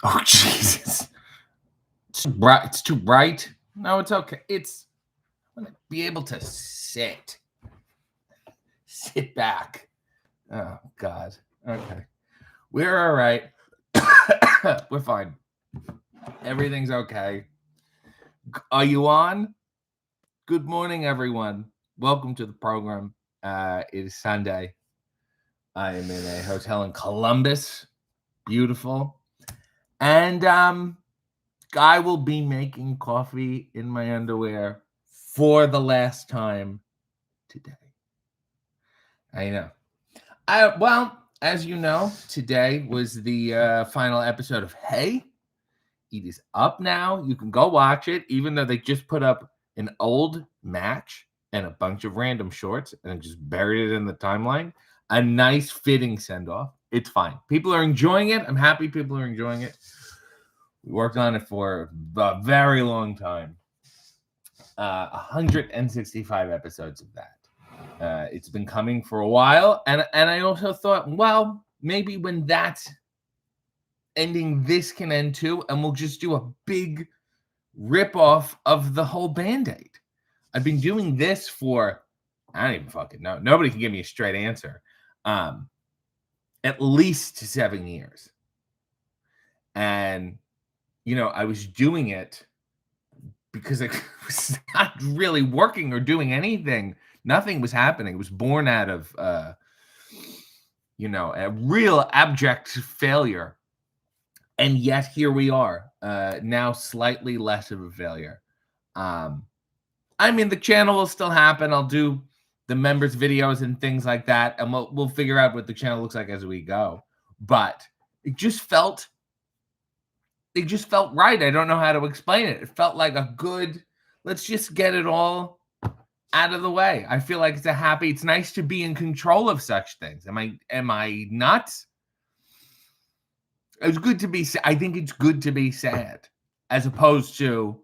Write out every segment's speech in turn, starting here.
Oh, Jesus. It's too bright. It's too bright. No, it's okay. I'm going to be able to sit back. Oh, God. Okay. We're all right. We're fine. Everything's okay. Are you on? Good morning, everyone. Welcome to the program. It is Sunday. I am in a hotel in Columbus. Beautiful. And I will be making coffee in my underwear for the last time today. I know. Well, as you know, today was the final episode of Hey. It is up now. You can go watch it, even though they just put up an old match and a bunch of random shorts and just buried it in the timeline. A nice fitting send-off. It's fine. People are enjoying it. I'm happy people are enjoying it. We worked on it for a very long time. 165 episodes of that. It's been coming for a while. And I also thought, well, maybe when that's ending, this can end too, and we'll just do a big rip-off of the whole Band-Aid. I've been doing this for, I don't even fucking know. Nobody can give me a straight answer. At least 7 years. And, I was doing it because I was not really working or doing anything. Nothing was happening. It was born out of, a real abject failure. And yet here we are, now slightly less of a failure. The channel will still happen. I'll do the members videos and things like that, and we'll figure out what the channel looks like as we go. But it just felt right. I don't know how to explain it. It felt like a good, let's just get it all out of the way. I feel like it's nice to be in control of such things. Am I nuts? It's good to be, I think it's good to be sad, as opposed to,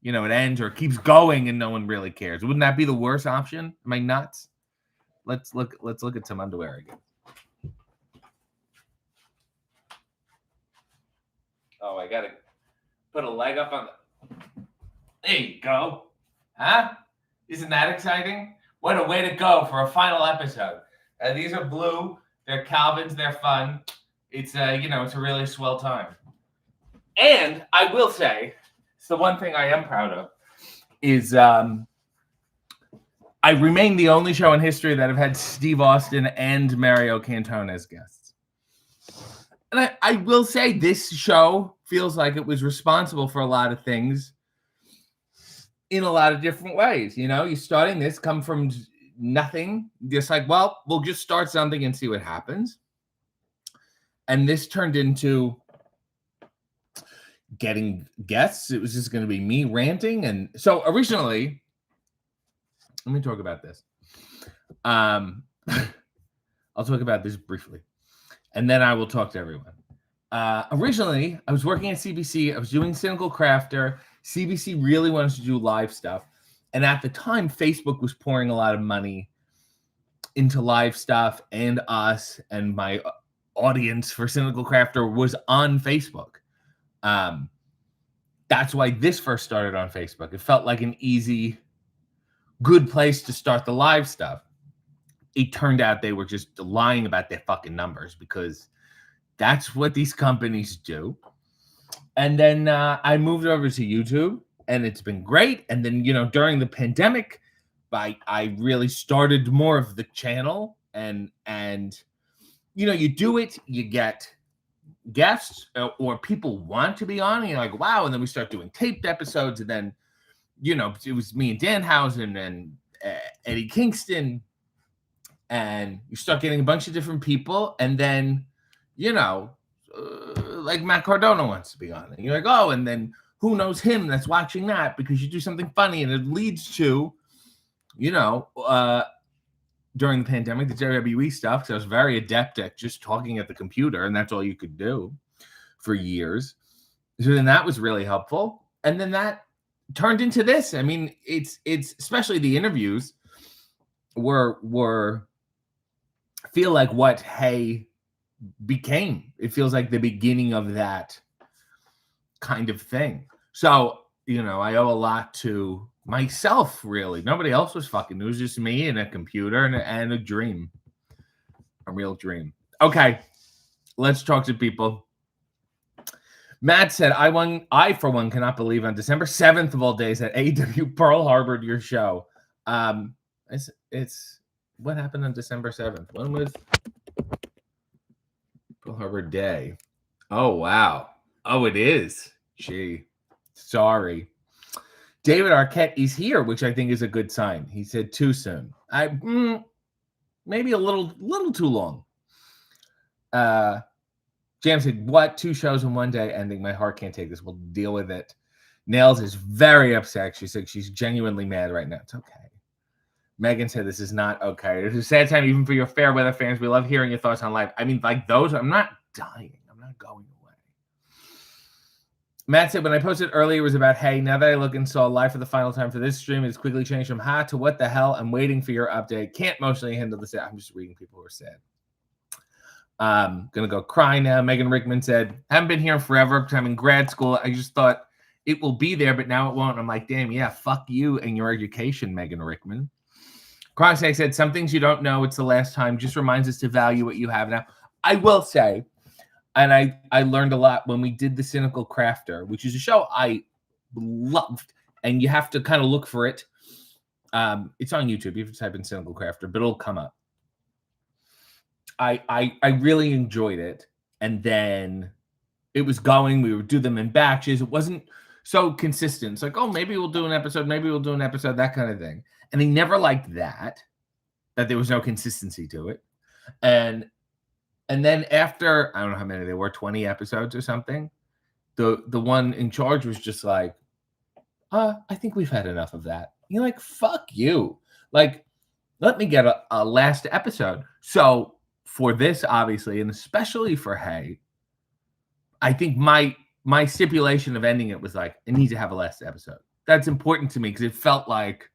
it ends or keeps going and no one really cares. Wouldn't that be the worst option? Am I nuts? Let's look at some underwear again. Oh, I gotta put a leg up on there you go. Huh? Isn't that exciting? What a way to go for a final episode. These are blue. They're Calvins. They're fun. It's it's a really swell time. And I will say, it's the one thing I am proud of, is I remain the only show in history that have had Steve Austin and Mario Cantone as guests. And I will say this show feels like it was responsible for a lot of things in a lot of different ways. You're starting this, come from nothing, just like, well, we'll just start something and see what happens. And this turned into getting guests. It was just going to be me ranting. And so originally, let me talk about this. I'll talk about this briefly, and then I will talk to everyone. Originally, I was working at CBC. I was doing Cynical Crafter. CBC really wanted to do live stuff. And at the time, Facebook was pouring a lot of money into live stuff, and us, and my audience for Cynical Crafter was on Facebook. That's why this first started on Facebook. It felt like an easy, good place to start the live stuff. It turned out they were just lying about their fucking numbers, because that's what these companies do. And then I moved over to YouTube, and it's been great. And then, during the pandemic, I really started more of the channel, and you do it, you get guests or people want to be on, and you're like, wow. And then we start doing taped episodes, and then, it was me and Danhausen and Eddie Kingston, and you start getting a bunch of different people, and then, like Matt Cardona wants to be on, and you're like, oh, and then who knows him that's watching that, because you do something funny, and it leads to, during the pandemic, the WWE stuff, because I was very adept at just talking at the computer, and that's all you could do for years. So then that was really helpful. And then that turned into this. It's especially the interviews were feel like what Hey became. It feels like the beginning of that kind of thing. So, I owe a lot to myself, really. Nobody else was fucking. It was just me and a computer and a dream. A real dream. Okay, let's talk to people. Matt said, I, for one, cannot believe on December 7th of all days that AEW Pearl Harbored your show. It's what happened on December 7th? When was Pearl Harbor Day? Oh, wow. Oh, it is. Gee, sorry. David Arquette is here, which I think is a good sign. He said too soon. Maybe a little too long. Jam said, what? 2 shows in one day ending. My heart can't take this. We'll deal with it. Nails is very upset. She said she's genuinely mad right now. It's okay. Megan said this is not okay. It's a sad time even for your fair weather fans. We love hearing your thoughts on life. I mean, like those, I'm not dying. I'm not going away. Matt said, when I posted earlier, it was about, hey, now that I look and saw live for the final time for this stream, it's quickly changed from ha to what the hell. I'm waiting for your update. Can't emotionally handle this. I'm just reading people who are sad. Gonna go cry now. Megan Rickman said, haven't been here forever because I'm in grad school. I just thought it will be there, but now it won't. I'm like, damn, yeah, fuck you and your education, Megan Rickman. Crossneck said, some things you don't know. It's the last time. Just reminds us to value what you have now. I will say, and I learned a lot when we did The Cynical Crafter, which is a show I loved, and you have to kind of look for it. It's on YouTube. You have to type in Cynical Crafter, but it'll come up. I really enjoyed it, and then it was going. We would do them in batches. It wasn't so consistent. It's like, oh, maybe we'll do an episode. Maybe we'll do an episode. That kind of thing. And he never liked that there was no consistency to it. And then after, I don't know how many there were, 20 episodes or something, the one in charge was just like, I think we've had enough of that. You're like, fuck you. Like, let me get a last episode. So for this, obviously, and especially for Hay, I think my stipulation of ending it was like, it needs to have a last episode. That's important to me because it felt like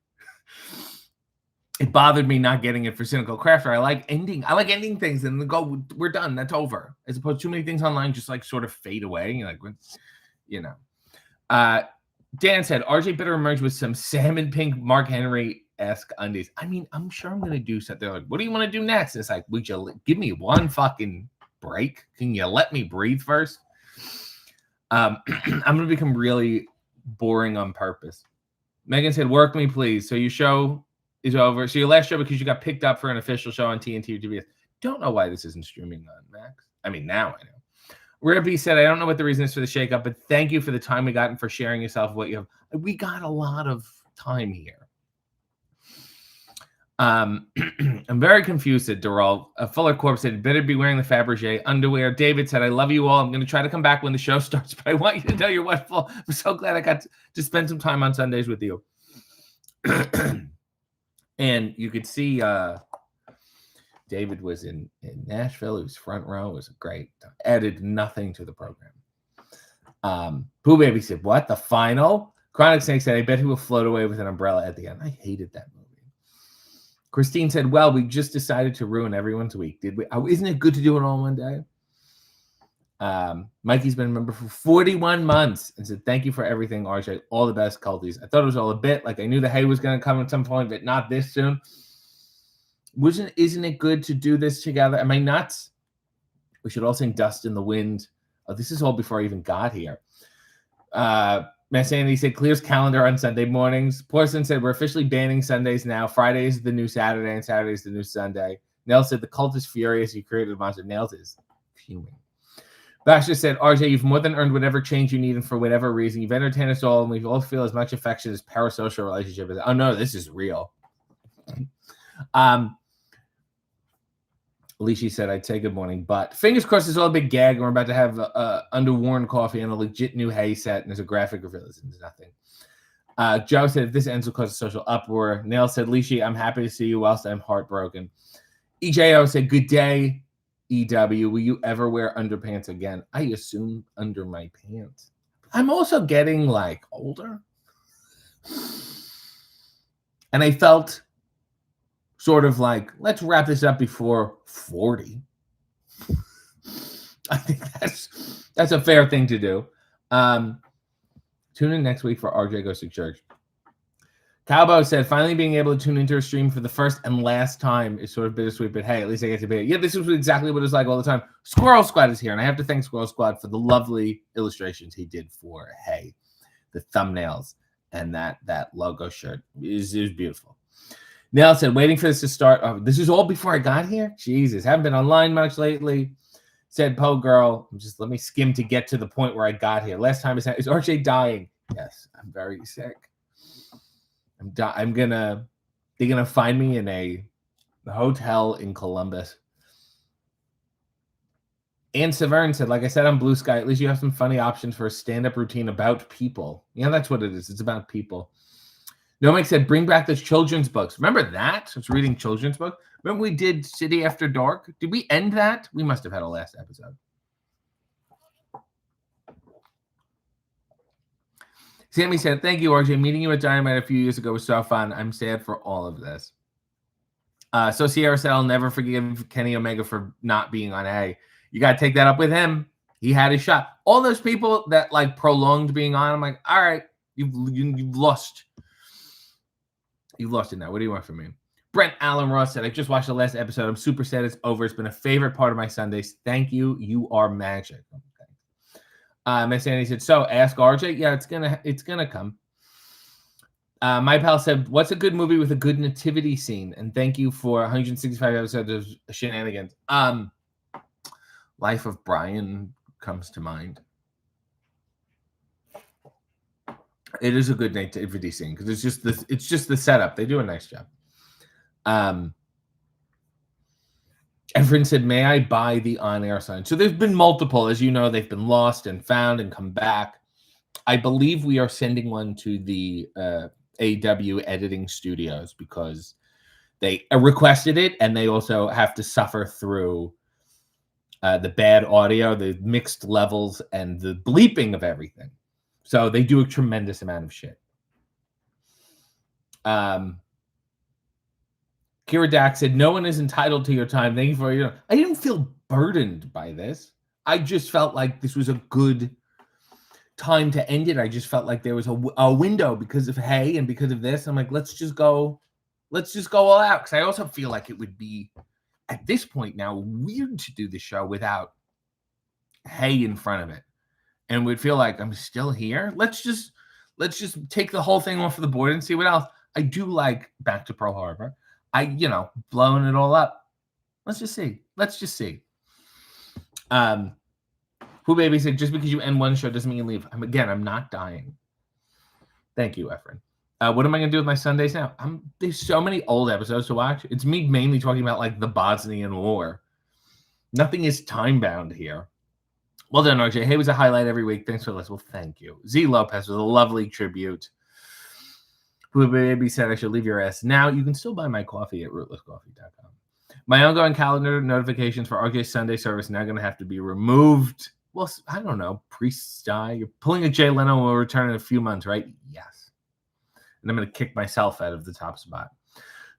it bothered me not getting it for Cynical Crafter. I like ending things and then go, we're done. That's over. As opposed to too many things online just like sort of fade away. You're like, Dan said, RJ better emerge with some salmon pink Mark Henry-esque undies. I mean, I'm sure I'm going to do something. They're like, what do you want to do next? It's like, would you give me one fucking break? Can you let me breathe first? I'm going to become really boring on purpose. Megan said, work me, please. So your show is over. So your last show because you got picked up for an official show on TNT or TBS. Don't know why this isn't streaming on Max. I mean, now I know. Rippy said, I don't know what the reason is for the shakeup, but thank you for the time we got and for sharing yourself what you have. We got a lot of time here. I'm very confused, said Doral. Fuller Corp said, better be wearing the Fabergé underwear. David said, I love you all. I'm going to try to come back when the show starts, but I want you to know you're wonderful. I'm so glad I got to spend some time on Sundays with you. And you could see David was in Nashville. He was front row. It was great. Added nothing to the program. Pooh Baby said, what? The final? Chronic Snake said, I bet he will float away with an umbrella at the end. I hated that movie. Christine said, well, we just decided to ruin everyone's week. Did we? Oh, isn't it good to do it all in one day? Mikey's been a member for 41 months and said, thank you for everything, RJ. All the best, culties. I thought it was all a bit. Like I knew the hay was going to come at some point, but not this soon. Isn't it good to do this together? Am I nuts? We should all sing Dust in the Wind. Oh, this is all before I even got here. Matt Sandy said, clears calendar on Sunday mornings. Porson said, we're officially banning Sundays now. Friday is the new Saturday and Saturday is the new Sunday. Nails said, the cult is furious. You created a monster. Nails is fuming. Basha said, RJ, you've more than earned whatever change you need and for whatever reason. You've entertained us all and we all feel as much affection as parasocial relationship is. Oh, no, this is real. Alicia said, I'd say good morning, but fingers crossed it's all a big gag. We're about to have underworn coffee and a legit new hay set, and there's a graphic reveal. There's nothing. Joe said, if this ends, will cause a social uproar. Nail said, Lishi, I'm happy to see you whilst I'm heartbroken. EJO said, good day, EW. Will you ever wear underpants again? I assume under my pants. I'm also getting, like, older. And I felt sort of like, let's wrap this up before 40. I think that's a fair thing to do. Tune in next week for RJ Goes to Church. Cowboy said, finally being able to tune into a stream for the first and last time is sort of bittersweet, but hey, at least I get to be. Yeah, this is exactly what it's like all the time. Squirrel Squad is here, and I have to thank Squirrel Squad for the lovely illustrations he did for Hey, the thumbnails, and that logo shirt. It was beautiful. Nell said, waiting for this to start. Oh, this is all before I got here? Jesus, haven't been online much lately. Said Poe Girl, just let me skim to get to the point where I got here. Last time is RJ dying? Yes, I'm very sick. They're gonna find me in a hotel in Columbus. Ann Severn said, like I said on Blue Sky, at least you have some funny options for a stand-up routine about people. Yeah, that's what it is. It's about people. Nomek said, bring back those children's books. Remember that? I was reading children's books. Remember we did City After Dark? Did we end that? We must have had a last episode. Sammy said, thank you, RJ. Meeting you at Dynamite a few years ago was so fun. I'm sad for all of this. So Sierra said, I'll never forgive Kenny Omega for not being on A. You got to take that up with him. He had his shot. All those people that like prolonged being on, I'm like, all right, you've lost. You've lost it now. What do you want from me? Brent Allen Ross said, I just watched the last episode. I'm super sad it's over. It's been a favorite part of my Sundays. Thank you. You are magic. Okay. Miss Annie said, so ask RJ. Yeah, it's gonna come. My pal said, what's a good movie with a good nativity scene? And thank you for 165 episodes of shenanigans. Life of Brian comes to mind. It is a good nativity scene because it's just the setup. They do a nice job. Everyone said, may I buy the on-air sign? So there's been multiple, as you know, they've been lost and found and come back. I believe we are sending one to the AW editing studios because they requested it, and they also have to suffer through the bad audio, the mixed levels, and the bleeping of everything. So they do a tremendous amount of shit. Kira Dax said, no one is entitled to your time. Thank you for your... I didn't feel burdened by this. I just felt like this was a good time to end it. I just felt like there was a window because of Hey and because of this. I'm like, let's just go all out. Because I also feel like it would be, at this point now, weird to do the show without Hey in front of it. And would feel like I'm still here. Let's just take the whole thing off of the board and see what else. I do like Back to Pearl Harbor. Blowing it all up. Let's just see. Who Baby said, just because you end one show doesn't mean you leave. I'm not dying. Thank you, Efren. What am I going to do with my Sundays now? There's so many old episodes to watch. It's me mainly talking about like the Bosnian War. Nothing is time-bound here. Well done, RJ. Hey was a highlight every week. Thanks for listening. Well, thank you. Z Lopez with a lovely tribute. Who Baby said I should leave your ass. Now, you can still buy my coffee at rootlesscoffee.com. My ongoing calendar notifications for RJ's Sunday service now going to have to be removed. Well, I don't know. Priests die. You're pulling a Jay Leno and will return in a few months, right? Yes. And I'm going to kick myself out of the top spot.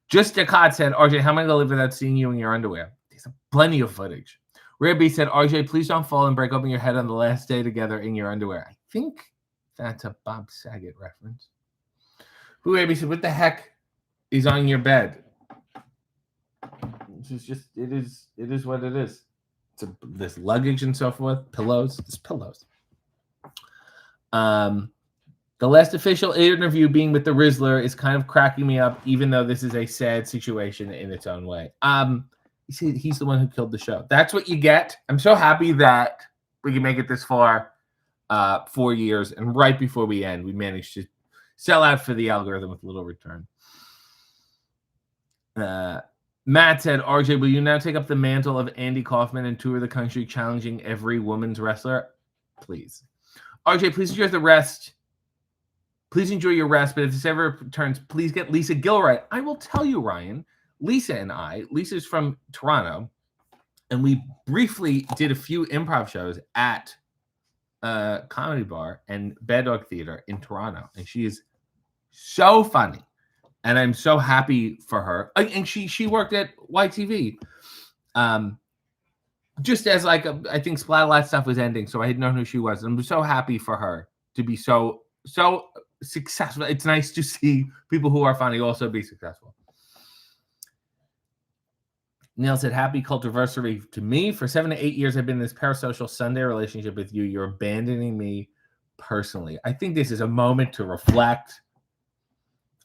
Just a Cod said, RJ, how am I going to live without seeing you in your underwear? There's plenty of footage. Rare B said, RJ, please don't fall and break open your head on the last day together in your underwear. I think that's a Bob Saget reference. Who AB said, what the heck is on your bed? It is what it is. This luggage and so forth, pillows. It's pillows. The last official interview being with the Rizzler is kind of cracking me up, even though this is a sad situation in its own way. He's the one who killed the show. That's what you get. I'm so happy that we can make it this far, 4 years, and right before we end, we managed to sell out for the algorithm with little return. Matt said, RJ, will you now take up the mantle of Andy Kaufman and tour the country challenging every woman's wrestler? Please. RJ, please enjoy the rest. Please enjoy your rest, but if this ever returns, please get Lisa Gilroy. I will tell you, Ryan, Lisa's from Toronto, and we briefly did a few improv shows at Comedy Bar and Bad Dog Theater in Toronto, and she is so funny. And I'm so happy for her. And she worked at YTV. just as like I think Splatlat stuff was ending, so I had known who she was. I'm so happy for her to be so successful. It's nice to see people who are funny also be successful. Neil said, happy cultiversary to me. For 7 to 8 years, I've been in this parasocial Sunday relationship with you. You're abandoning me personally. I think this is a moment to reflect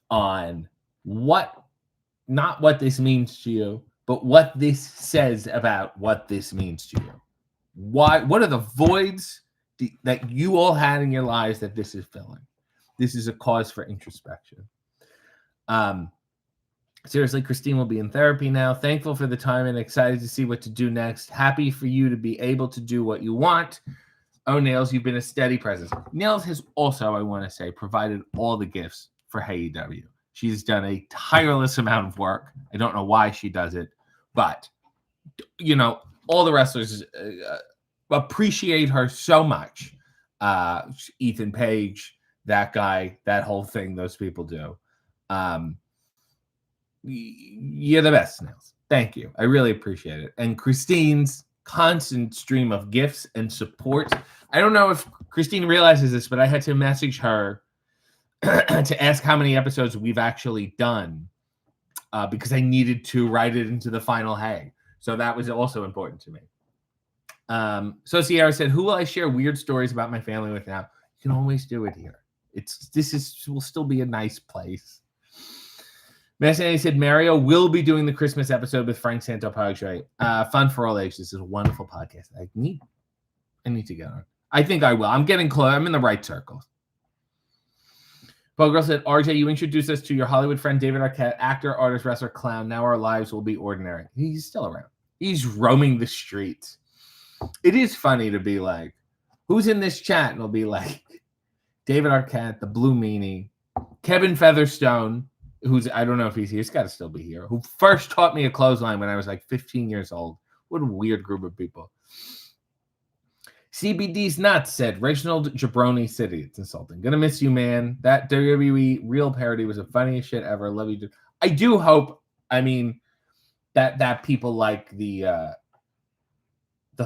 on not what this means to you, but what this says about what this means to you. What are the voids that you all had in your lives that this is filling? This is a cause for introspection. Seriously, Christine will be in therapy now. Thankful for the time and excited to see what to do next. Happy for you to be able to do what you want. Oh, Nails, you've been a steady presence. Nails has also, I want to say, provided all the gifts for HeyEW. She's done a tireless amount of work. I don't know why she does it, but, all the wrestlers appreciate her so much. Ethan Page, that guy, that whole thing, those people do. You're the best, Nails. Thank you. I really appreciate it. And Christine's constant stream of gifts and support. I don't know if Christine realizes this, but I had to message her to ask how many episodes we've actually done because I needed to write it into the final Hey. So that was also important to me. So Sierra said, who will I share weird stories about my family with now? You can always do it here. Will still be a nice place. Messany said, Mario will be doing the Christmas episode with Frank Santopagre. Fun for all ages. This is a wonderful podcast. I need to get on. I think I will. I'm getting close. I'm in the right circles. Bogirl said, RJ, you introduced us to your Hollywood friend David Arquette, actor, artist, wrestler, clown. Now our lives will be ordinary. He's still around. He's roaming the streets. It is funny to be like, who's in this chat? And it'll be like, David Arquette, the Blue Meanie, Kevin Featherstone, I don't know if he's here. He's got to still be here. Who first taught me a clothesline when I was like 15 years old. What a weird group of people. CBD's nuts, said Reginald Jabroni City. It's insulting. Gonna miss you, man. That WWE real parody was the funniest shit ever. Love you, dude. I do hope, that people like the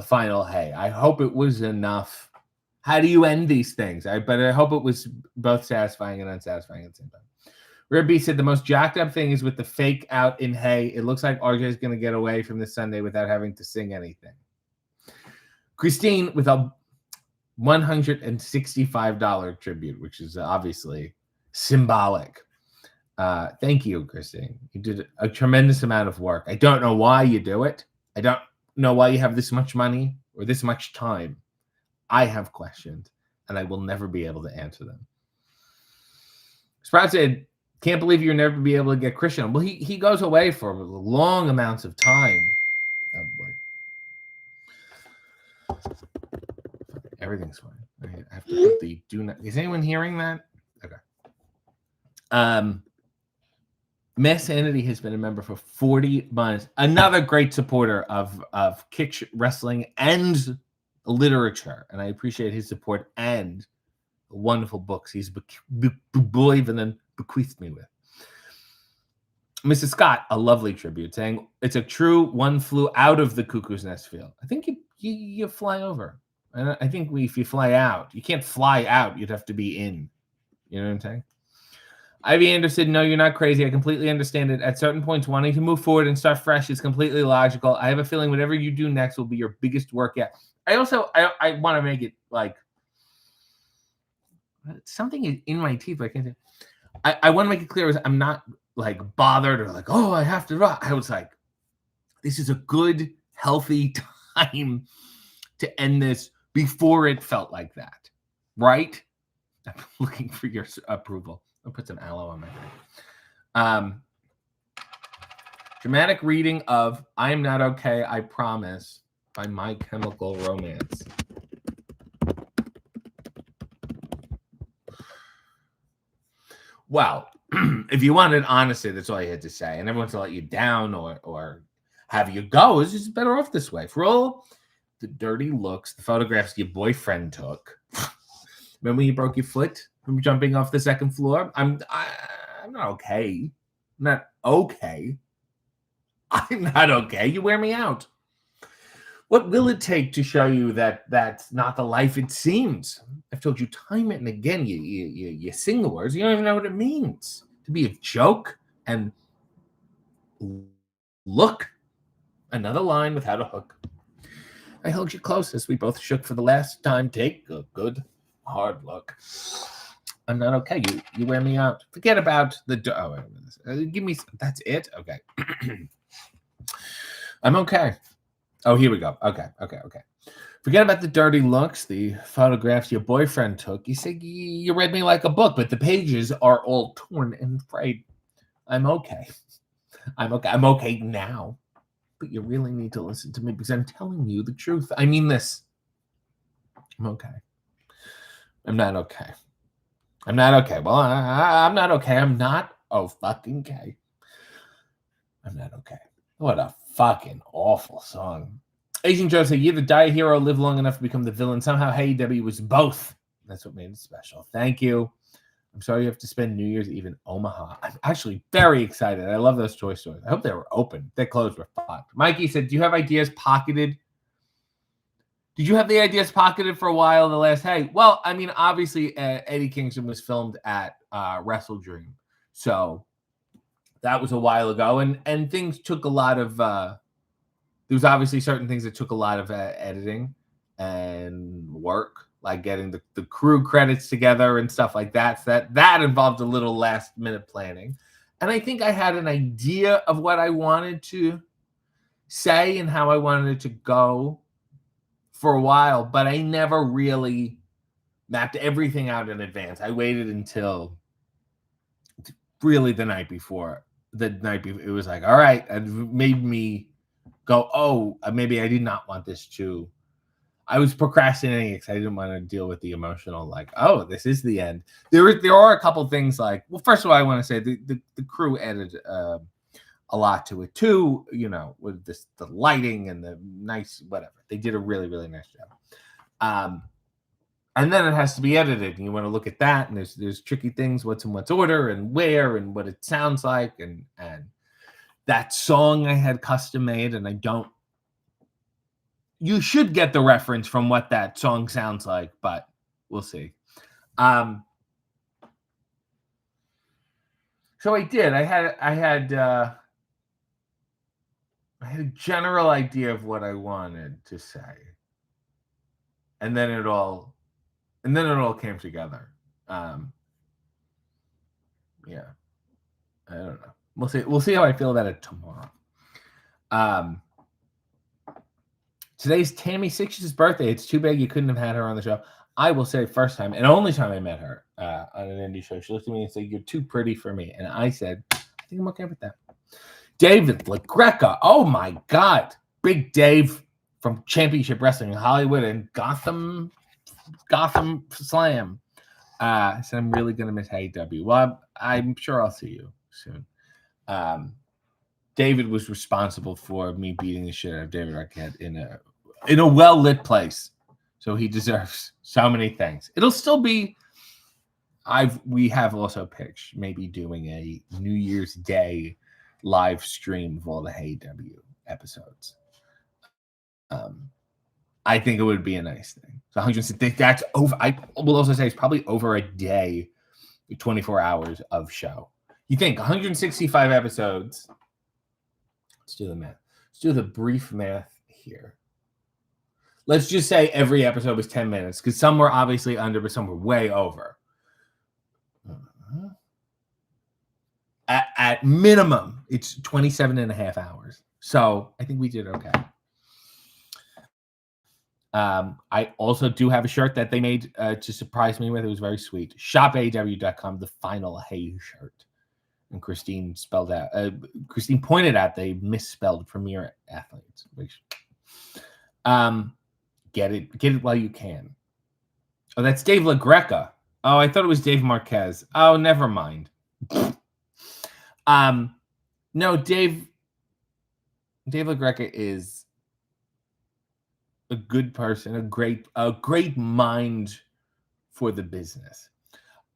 final Hey. I hope it was enough. How do you end these things? But I hope it was both satisfying and unsatisfying at the same time. Rare B said the most jacked up thing is with the fake out in Hey. It looks like RJ is going to get away from this Sunday without having to sing anything. Christine with a $165 tribute, which is obviously symbolic. Thank you, Christine. You did a tremendous amount of work. I don't know why you do it. I don't know why you have this much money or this much time. I have questions, and I will never be able to answer them. Sprout said, can't believe you'll never be able to get Christian. Well, he goes away for long amounts of time. Oh, boy. Everything's fine. I have to put the do not. Is anyone hearing that? Okay. Miss Sanity has been a member for 40 months. Another great supporter of kick wrestling and literature. And I appreciate his support and the wonderful books he's believed and bequeathed me with. Mrs. Scott, a lovely tribute, saying it's a true one flew out of the cuckoo's nest feel. I think you fly over. And I think if you fly out, you can't fly out. You'd have to be in. You know what I'm saying? Ivy Anderson, no, you're not crazy. I completely understand it. At certain points, wanting to move forward and start fresh is completely logical. I have a feeling whatever you do next will be your biggest work yet. I want to make it like something is in my teeth. But I can't say. I want to make it clear as I'm not like bothered or like, oh, I have to rock. I was like, this is a good, healthy time to end this before it felt like that. Right? I'm looking for your approval. I'll put some aloe on my face. Dramatic reading of I Am Not Okay, I Promise by My Chemical Romance. Well, if you wanted honesty, that's all you had to say. I never want to let you down or have you go. It's just better off this way. For all the dirty looks, the photographs your boyfriend took. Remember when you broke your foot from jumping off the second floor? I'm not okay. I'm not okay. I'm not okay. You wear me out. What will it take to show you that that's not the life it seems? I've told you time and again, you sing the words, you don't even know what it means to be a joke and look. Another line without a hook. I held you close as we both shook for the last time. Take a good hard look. I'm not okay. You wear me out. Forget about the give me. That's it. Okay. I'm okay. Oh, here we go. Okay. Forget about the dirty looks, the photographs your boyfriend took. You said you read me like a book, but the pages are all torn and frayed. I'm okay. I'm okay now. But you really need to listen to me because I'm telling you the truth. I mean this. I'm okay. I'm not okay. I'm not okay. Well, I'm not okay. I'm not fucking okay. I'm not okay. What a fucking awful song. Asian Joe said, "You're the die hero, live long enough to become the villain." Somehow AEW was both. That's what made it special. Thank you. I'm sorry you have to spend New Year's Eve in Omaha. I'm actually very excited. I love those toy stores. I hope they were open. Their clothes were fucked. Mikey said, "Do you have ideas pocketed?" Did you have the ideas pocketed for a while in the last? Hey, well, I mean, obviously, Eddie Kingston was filmed at Wrestle Dream, so that was a while ago, and things took a lot of. There was obviously certain things that took a lot of editing and work, like getting the crew credits together and stuff like that. So that involved a little last minute planning, and I think I had an idea of what I wanted to say and how I wanted it to go for a while, but I never really mapped everything out in advance. I waited until really the night before. It was like, all right, it made me go, oh, maybe I did not want this to. I was procrastinating because I didn't want to deal with the emotional, like, oh, this is the end. There are a couple things like, well, first of all, I want to say the crew added a lot to it too, with the lighting and the nice whatever. They did a really, really nice job. And then it has to be edited, and you want to look at that, and there's tricky things, what's in what's order and where and what it sounds like, and that song I had custom made, and I don't. You should get the reference from what that song sounds like, but we'll see. So I did. I had a general idea of what I wanted to say, and then it all came together. Yeah, I don't know. We'll see how I feel about it tomorrow. Today's Tammy Six's birthday. It's too bad you couldn't have had her on the show. I will say, first time and only time I met her on an indie show, she looked at me and said, "You're too pretty for me," and I said, "I think I'm okay with that." David LaGreca. Oh my God, Big Dave from Championship Wrestling in Hollywood and Gotham Slam. So I'm really gonna miss AEW. Well, I'm sure I'll see you soon. David was responsible for me beating the shit out of David Arquette in a well lit place, so he deserves so many things. It'll still be. We have also pitched maybe doing a New Year's Day live stream of all the AEW episodes. I think it would be a nice thing. So 160, that's over. I will also say it's probably over a day, 24 hours of show. You think 165 episodes? Let's do the math. Let's do the brief math here. Let's just say every episode was 10 minutes because some were obviously under, but some were way over. At minimum, it's 27 and a half hours. So I think we did okay. I also do have a shirt that they made to surprise me with. It was very sweet. ShopAW.com, the final Hay shirt. And Christine pointed out they misspelled Premier Athletes. Get it while you can. Oh, that's Dave LaGreca. Oh, I thought it was Dave Marquez. Oh, never mind. No, Dave LaGreca is a good person, a great mind for the business.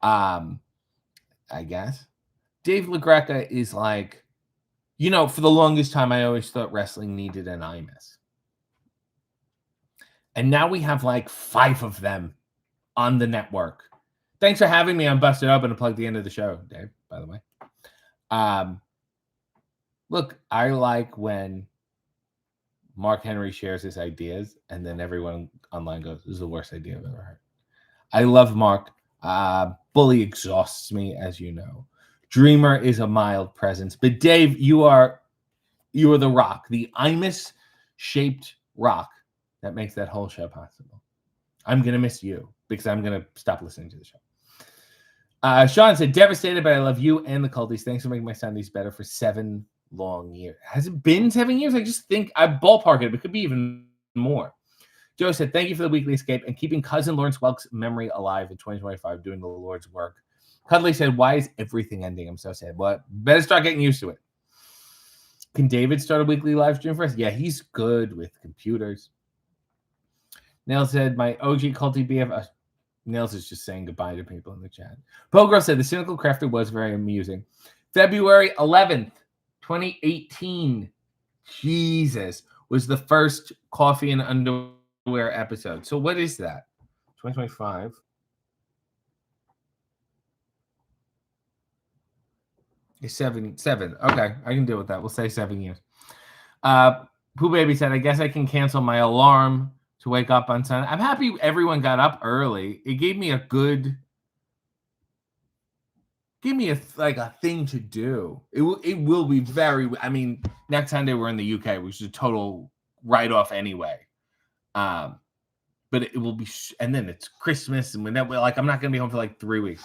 I guess Dave LaGreca is like, for the longest time, I always thought wrestling needed an IMUS. And now we have like 5 of them on the network. Thanks for having me on Busted Open to plug the end of the show, Dave, by the way. Look, I like when Mark Henry shares his ideas and then everyone online goes, this is the worst idea I've ever heard. I love Mark. Bully exhausts me, as you know. Dreamer is a mild presence. But Dave, you are the rock, the Imus-shaped rock that makes that whole show possible. I'm going to miss you because I'm going to stop listening to the show. Sean said, devastated, but I love you and the Culties. Thanks for making my Sundays better for 7 long years. Has it been 7 years? I just think I ballpark it. It could be even more. Joe said, thank you for the weekly escape and keeping cousin Lawrence Welk's memory alive in 2025, doing the Lord's work. Cuddly said, why is everything ending? I'm so sad. Well, better start getting used to it. Can David start a weekly live stream for us? Yeah, he's good with computers. Nails said, my OG culty BF. Nails is just saying goodbye to people in the chat. Pogro said, the Cynical Crafter was very amusing. February 11th, 2018. Jesus. Was the first Coffee and Underwear episode. So what is that? 2025. It's 7. Okay, I can deal with that. We'll say 7 years. Pooh Baby said, I guess I can cancel my alarm to wake up on Sunday. I'm happy everyone got up early. It gave me a thing to do. It will be very, I mean, next Sunday we're in the UK, which is a total write-off anyway. But it will be, and then it's Christmas, and when that, like, I'm not going to be home for like 3 weeks.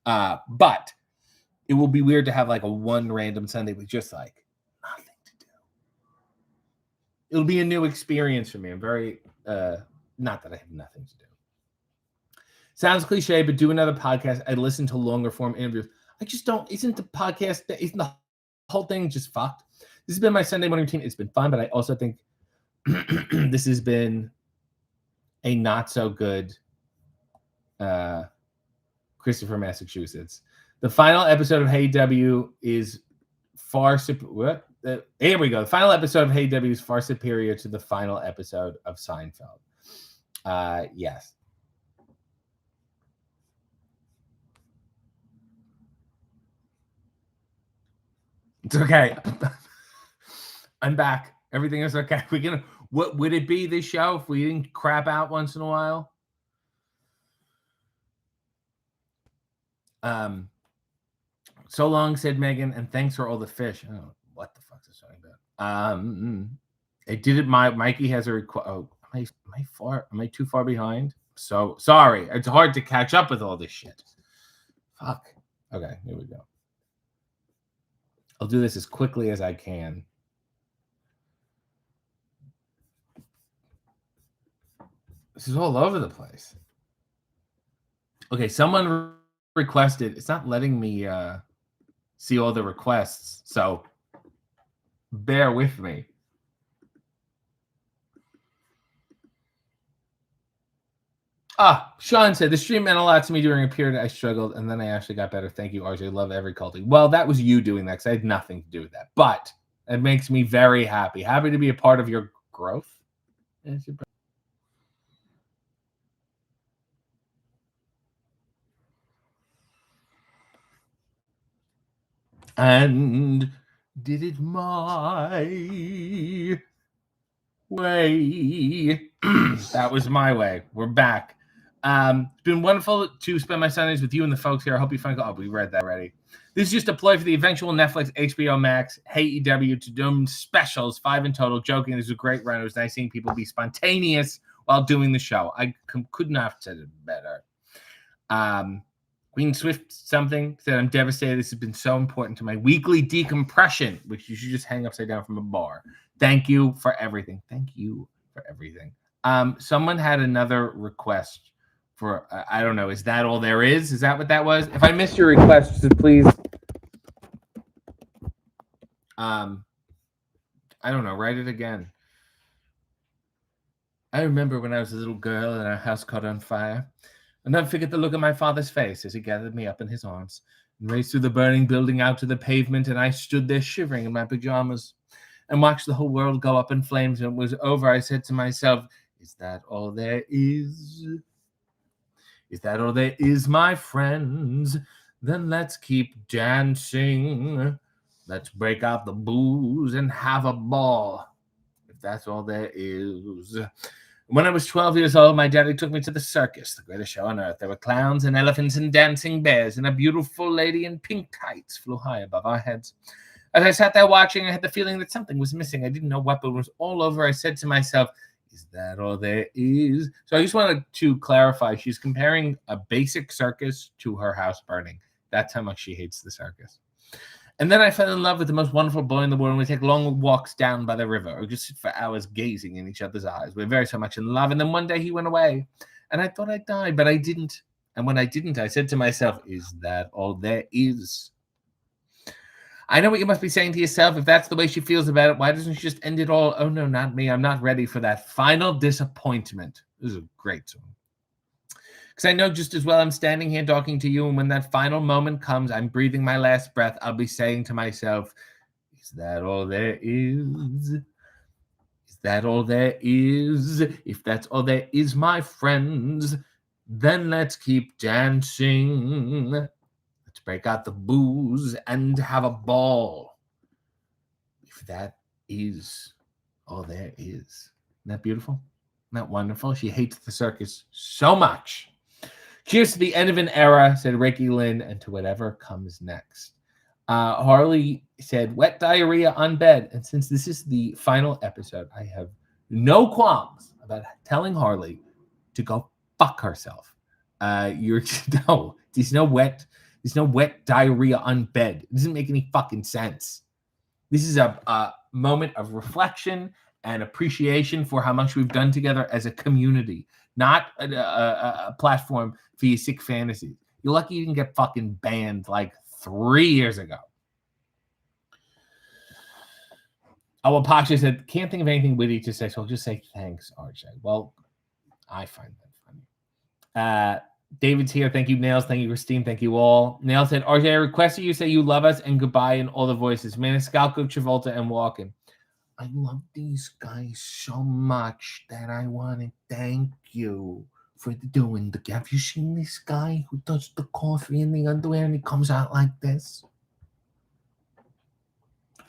But it will be weird to have like a one random Sunday with just like nothing to do. It'll be a new experience for me. I'm very, not that I have nothing to do. Sounds cliche, but do another podcast. I listen to longer form interviews. I just don't, isn't the whole thing just fucked? This has been my Sunday morning routine. It's been fun, but I also think this has been a not so good Christopher, Massachusetts. The final episode of Hey W is far superior. Here we go. The final episode of Hey W is far superior to the final episode of Seinfeld. Yes. It's okay. I'm back. Everything is okay. What would it be this show if we didn't crap out once in a while? So long, said Megan, and thanks for all the fish. Oh, what the fuck is this talking about? It did it. Mikey has a request. Oh, am I too far behind? So sorry. It's hard to catch up with all this shit. Fuck. Okay, here we go. I'll do this as quickly as I can. This is all over the place. Okay, someone requested. It's not letting me see all the requests, so bear with me. Sean said, the stream meant a lot to me during a period I struggled, and then I actually got better. Thank you, RJ. Love every culting. Well, that was you doing that, because I had nothing to do with that. But it makes me very happy. Happy to be a part of your growth. And did it my way. That was my way. We're back. It's been wonderful to spend my Sundays with you and the folks here. I hope you find. Oh, we read that already. This is just a ploy for the eventual Netflix, HBO Max, Hey EW to do specials, 5 in total. Joking, this was a great run. It was nice seeing people be spontaneous while doing the show. I could not have said it better. Queen Swift something said, I'm devastated. This has been so important to my weekly decompression, which you should just hang upside down from a bar. Thank you for everything. Thank you for everything. Someone had another request for, I don't know. Is that all there is? Is that what that was? If I missed your request, please, I don't know. Write it again. I remember when I was a little girl and our house caught on fire. I'll never forget the look on my father's face as he gathered me up in his arms and raced through the burning building out to the pavement, and I stood there shivering in my pajamas and watched the whole world go up in flames. And it was over. I said to myself, Is that all there is? Is that all there is, my friends? Then let's keep dancing. Let's break out the booze and have a ball. If that's all there is. When I was 12 years old, my daddy took me to the circus, the greatest show on earth. There were clowns and elephants and dancing bears, and a beautiful lady in pink tights flew high above our heads. As I sat there watching, I had the feeling that something was missing. I didn't know what, but it was all over. I said to myself, is that all there is? So I just wanted to clarify. She's comparing a basic circus to her house burning. That's how much she hates the circus. And then I fell in love with the most wonderful boy in the world, and we take long walks down by the river or just sit for hours gazing in each other's eyes. We're very so much in love. And then one day he went away, and I thought I'd die, but I didn't. And when I didn't, I said to myself, is that all there is? I know what you must be saying to yourself. If that's the way she feels about it, why doesn't she just end it all? Oh, no, not me. I'm not ready for that final disappointment. This is a great song. Because I know just as well I'm standing here talking to you, and when that final moment comes, I'm breathing my last breath, I'll be saying to myself, is that all there is? Is that all there is? If that's all there is, my friends, then let's keep dancing. Let's break out the booze and have a ball. If that is all there is. Isn't that beautiful? Isn't that wonderful? She hates the circus so much. Cheers to the end of an era, said Ricky Lynn, and to whatever comes next. Harley said, wet diarrhea on bed. And since this is the final episode, I have no qualms about telling Harley to go fuck herself. There's no wet diarrhea on bed. It doesn't make any fucking sense. This is a moment of reflection and appreciation for how much we've done together as a community, not a platform for your sick fantasies. You're lucky you didn't get fucking banned like 3 years ago. Oh, well, Pasha said, can't think of anything witty to say, so I'll just say thanks, RJ. Well, I find that funny. David's here. Thank you, Nails. Thank you, Christine. Thank you all. Nails said, RJ, I request that you say you love us and goodbye in all the voices. Maniscalco, Travolta, and Walken. I love these guys so much that I want to thank you for doing the... Have you seen this guy who does the coffee in the underwear and he comes out like this?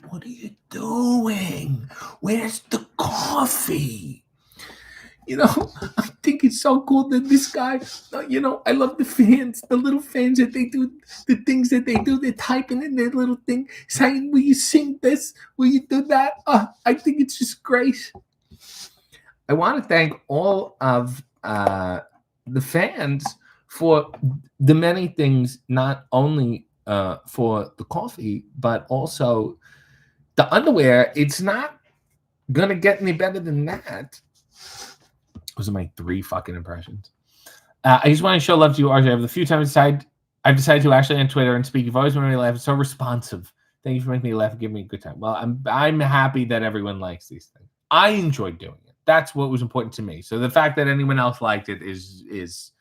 What are you doing? Where's the coffee? You know, I think it's so cool that this guy, you know, I love the fans, the little fans that they do, the things that they do. They're typing in their little thing, saying, will you sing this? Will you do that? I think it's just great. I want to thank all of the fans for the many things, not only for the coffee, but also the underwear. It's not going to get any better than that. Those are my 3 fucking impressions. I just want to show love to you, RJ. The few times I've decided to actually on Twitter and speak, you've always made me laugh. It's so responsive. Thank you for making me laugh and giving me a good time. Well, I'm happy that everyone likes these things. I enjoyed doing it. That's what was important to me. So the fact that anyone else liked it is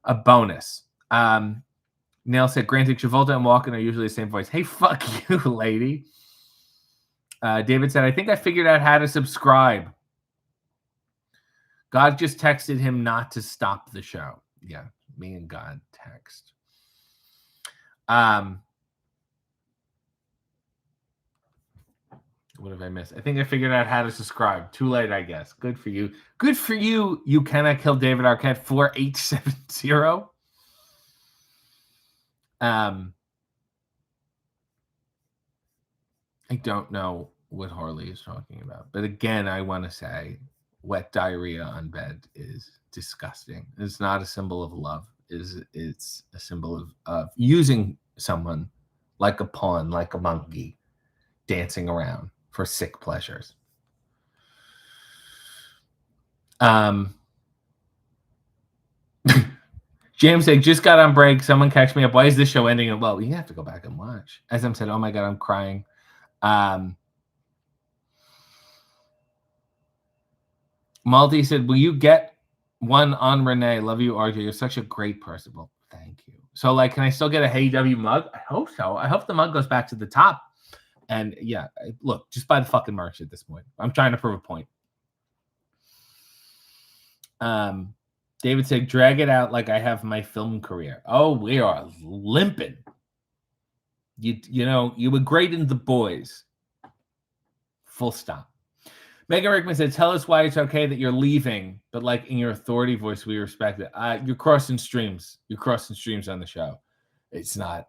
a bonus. Nail said, granted, Travolta and Walken are usually the same voice. Hey, fuck you, lady. David said, I think I figured out how to subscribe. God just texted him not to stop the show. Yeah, me and God text. What have I missed? I think I figured out how to subscribe. Too late, I guess. Good for you. Good for you. You cannot kill David Arquette 4870. I don't know what Harley is talking about. But again, I want to say wet diarrhea on bed is disgusting. It's not a symbol of love. It's a symbol of using someone like a pawn, like a monkey, dancing around for sick pleasures. James said, just got on break. Someone catch me up. Why is this show ending? Well, you have to go back and watch. As said, oh my God, I'm crying. Malty said, will you get one on Renee? Love you, RJ. You're such a great person. Well, thank you. So, like, can I still get a Hey W mug? I hope so. I hope the mug goes back to the top. And yeah, look, just buy the fucking merch at this point. I'm trying to prove a point. David said, drag it out like I have my film career. Oh, we are limping. You know, you were great in The Boys. Full stop. Megan Rickman said, tell us why it's okay that you're leaving, but like in your authority voice, we respect it. You're crossing streams. You're crossing streams on the show. It's not,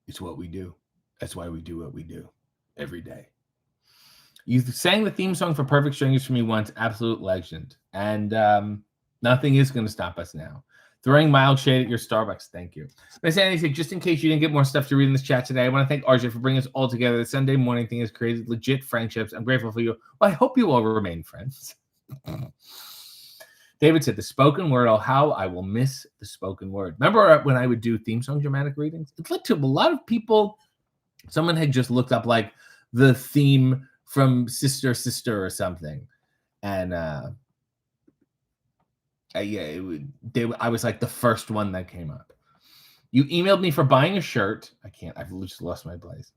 it's what we do. That's why we do what we do every day. You sang the theme song for Perfect Strangers for me once. Absolute legend. And nothing is going to stop us now. Throwing mild shade at your Starbucks. Thank you. Miss Annie said, just in case you didn't get more stuff to read in this chat today, I want to thank RJ for bringing us all together. The Sunday morning thing has created legit friendships. I'm grateful for you. Well, I hope you all remain friends. David said, the spoken word. Oh, how I will miss the spoken word. Remember when I would do theme song dramatic readings? It led to a lot of people. Someone had just looked up like the theme from Sister or something. And I was like the first one that came up. You emailed me for buying a shirt. I've just lost my place.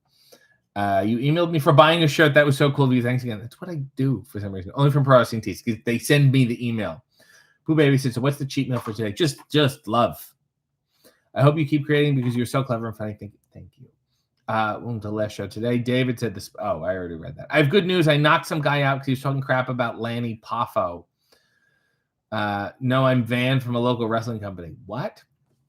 You emailed me for buying a shirt. That was so cool of you. Thanks again. That's what I do for some reason. Only from Pro Wrestling Tees. They send me the email. Pooh Baby said, so what's the cheat meal for today? Just love. I hope you keep creating because you're so clever and funny. Thank you. Welcome to the last show today. David said this. Oh, I already read that. I have good news. I knocked some guy out because he was talking crap about Lanny Poffo. No, I'm Van from a local wrestling company. What?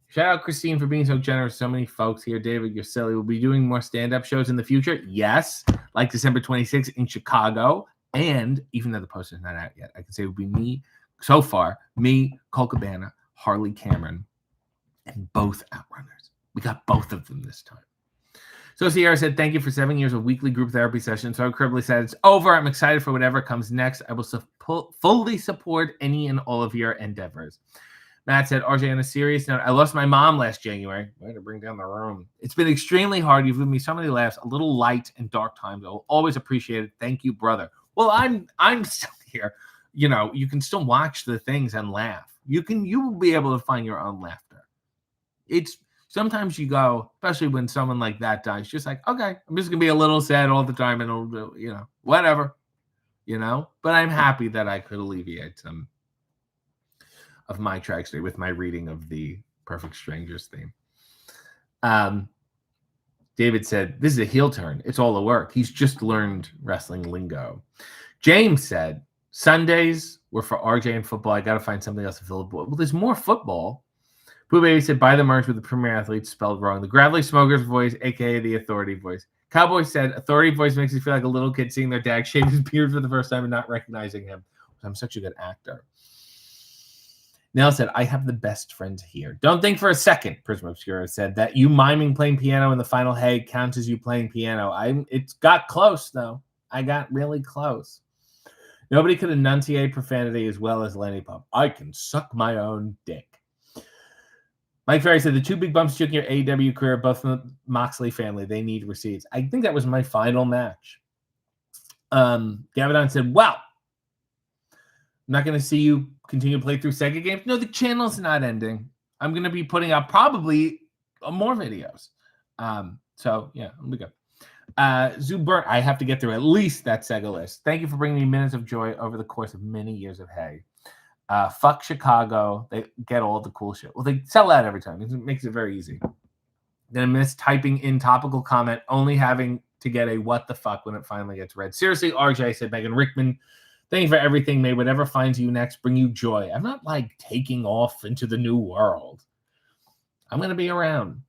Shout out Christine for being so generous. So many folks here. David, you're silly. We'll be doing more stand-up shows in the future. Yes, like December 26th in Chicago. And even though the poster's not out yet, I can say it will be me, so far, me, Cole Cabana, Harley Cameron, and both Outrunners. We got both of them this time. So Sierra said, thank you for 7 years of weekly group therapy sessions. So incredibly sad it's over. I'm excited for whatever comes next. I will fully support any and all of your endeavors. Matt said, RJ, on a serious note, I lost my mom last January. Way to bring down the room. It's been extremely hard. You've given me so many laughs, a little light and dark times. I will always appreciate it. Thank you, brother. Well, I'm still here. You know, you can still watch the things and laugh. You will be able to find your own laughter. It's sometimes you go, especially when someone like that dies, just like, okay, I'm just gonna be a little sad all the time and it'll do, you know, whatever, you know. But I'm happy that I could alleviate some of my tracks today with my reading of the Perfect Strangers theme. David said, this is a heel turn. It's all a work. He's just learned wrestling lingo. James said, Sundays were for RJ and football. I got to find something else to fill the board. Well, there's more football. Pooh Baby said, buy the merch with the Premier Athletes spelled wrong. The Gravelly Smokers voice, a.k.a. the Authority voice. Cowboy said, Authority voice makes me feel like a little kid seeing their dad shave his beard for the first time and not recognizing him. I'm such a good actor. Nell said, I have the best friends here. Don't think for a second, Prism Obscura said, that you miming playing piano in the final hey counts as you playing piano. It's got close, though. I got really close. Nobody could enunciate profanity as well as Lenny Pop. I can suck my own dick. Mike Ferry said, the two big bumps took your AEW career, both from the Moxley family. They need receipts. I think that was my final match. Gavadon said, well, I'm not going to see you continue to play through Sega games. No, the channel's not ending. I'm going to be putting out probably more videos. So, yeah, we go. Zubert, I have to get through at least that Sega list. Thank you for bringing me minutes of joy over the course of many years of hay. Fuck Chicago. They get all the cool shit. Well, they sell out every time. It makes it very easy. Then I miss typing in topical comment, only having to get a what the fuck when it finally gets read. Seriously, RJ, said Megan Rickman. Thank you for everything. May whatever finds you next bring you joy. I'm not like taking off into the new world. I'm going to be around.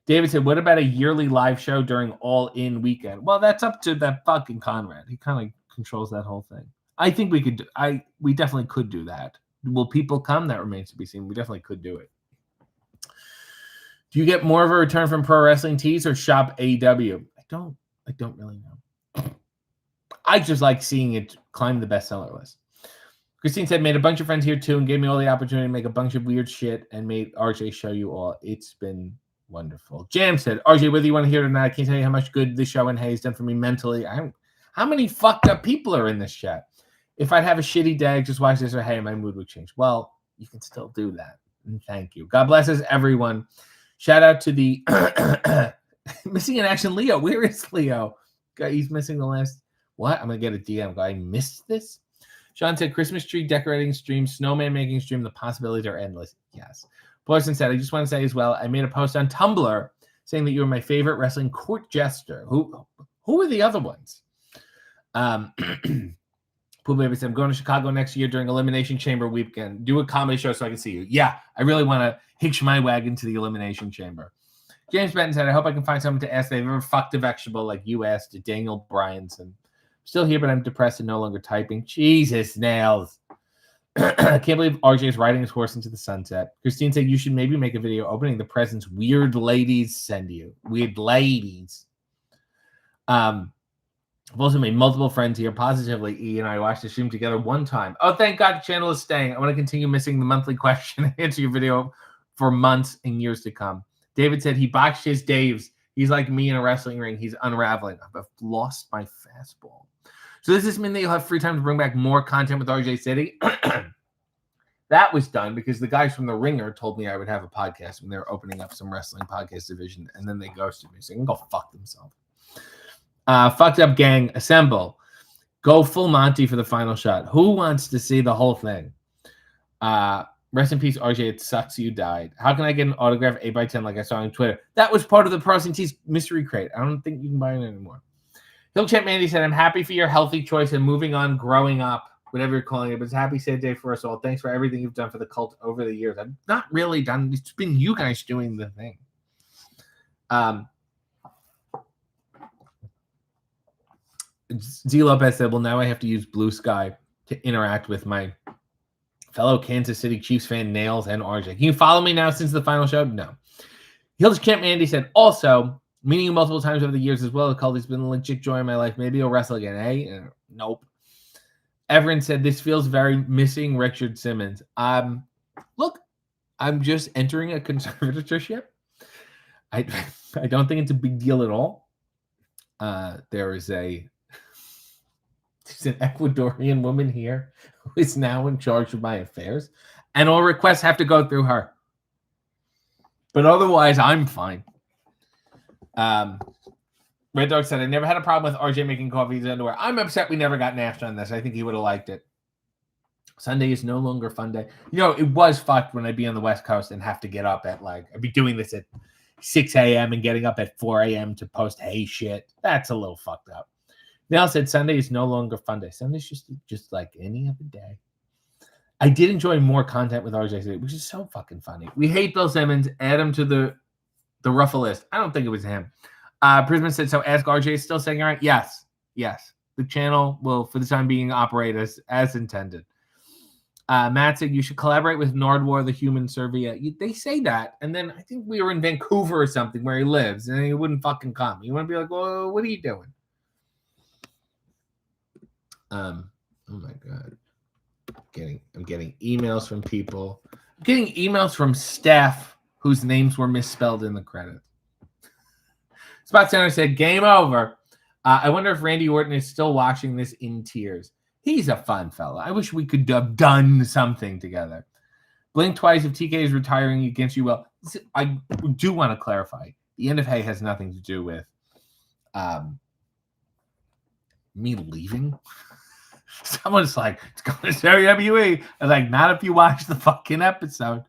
David said, what about a yearly live show during All-In weekend? Well, that's up to that fucking Conrad. He kind of controls that whole thing. I think we could. We definitely could do that. Will people come? That remains to be seen. We definitely could do it. Do you get more of a return from Pro Wrestling Tees or Shop AEW? I don't really know. I just like seeing it climb the bestseller list. Christine said, made a bunch of friends here too and gave me all the opportunity to make a bunch of weird shit and made RJ show you all. It's been wonderful. Jam said, RJ, whether you want to hear it or not, I can't tell you how much good this show and Hayes done for me mentally. How many fucked up people are in this chat? If I'd have a shitty day, just watch this or hey, my mood would change. Well, you can still do that. And thank you. God bless us, everyone. Shout out to the missing in action Leo. Where is Leo? God, he's missing the last. What? I'm going to get a DM. I missed this. Sean said, Christmas tree decorating stream, snowman making stream. The possibilities are endless. Yes. Poison said, I just want to say as well, I made a post on Tumblr saying that you were my favorite wrestling court jester. Who were the other ones? Pooh Baby said, I'm going to Chicago next year during Elimination Chamber weekend. Do a comedy show so I can see you. Yeah, I really want to hitch my wagon to the Elimination Chamber. James Benton said, I hope I can find someone to ask if they've ever fucked a vegetable like you asked Daniel Bryanson. Still here, but I'm depressed and no longer typing. Jesus, Nails. I can't believe RJ is riding his horse into the sunset. Christine said, you should maybe make a video opening the presents weird ladies send you. Weird ladies. I've also made multiple friends here. Positively, E and I watched the stream together one time. Oh, thank God the channel is staying. I want to continue missing the monthly question and answer your video for months and years to come. David said he boxed his Daves. He's like me in a wrestling ring. He's unraveling. I've lost my fastball. So does this mean that you'll have free time to bring back more content with RJ City? That was done because the guys from The Ringer told me I would have a podcast when they were opening up some wrestling podcast division, and then they ghosted me. So they can go fuck themselves. Fucked up gang, assemble. Go full Monty for the final shot. Who wants to see the whole thing? Rest in peace, RJ. It sucks you died. How can I get an autograph 8x10 like I saw on Twitter? That was part of the Pros and Tees mystery crate. I don't think you can buy it anymore. Hillchamp Mandy said, I'm happy for your healthy choice and moving on, growing up, whatever you're calling it. But it's a happy, sad day for us all. Thanks for everything you've done for the cult over the years. I've not really done. It's been you guys doing the thing. Z Lopez said, well, now I have to use Blue Sky to interact with my fellow Kansas City Chiefs fan, Nails and RJ. Can you follow me now since the final show? No. Hillchamp Mandy said, also, meeting you multiple times over the years as well. The cult has been a legit joy in my life. Maybe you'll wrestle again, eh? Nope. Everett said, this feels very missing Richard Simmons. Look, I'm just entering a conservatorship. I don't think it's a big deal at all. There's an Ecuadorian woman here who is now in charge of my affairs, and all requests have to go through her. But otherwise, I'm fine. Red Dog said, I never had a problem with RJ making coffee in his underwear. I'm upset we never got Nash on this. I think he would have liked it. Sunday is no longer fun day. You know, it was fucked when I'd be on the West Coast and have to get up at I'd be doing this at 6 a.m. and getting up at 4 a.m. to post hey shit. That's a little fucked up. Nell said Sunday is no longer fun day. Sunday's just like any other day. I did enjoy more content with RJ today, which is so fucking funny. We hate Bill Simmons. Add him to the Ruffle list. I don't think it was him. Prisman said, so Ask RJ is still saying all right? Yes. The channel will, for the time being, operate as intended. Matt said, you should collaborate with Nardwar, the human surveyor. They say that, and then I think we were in Vancouver or something where he lives, and he wouldn't fucking come. You want to be like, well, what are you doing? Oh my God. I'm getting emails from people. I'm getting emails from staff whose names were misspelled in the credits. Spot Center said, game over. I wonder if Randy Orton is still watching this in tears. He's a fun fella. I wish we could have done something together. Blink twice if TK is retiring against you. Well, I do want to clarify. The end of Hay has nothing to do with me leaving. Someone's like, it's going to WWE. I was like, not if you watch the fucking episode.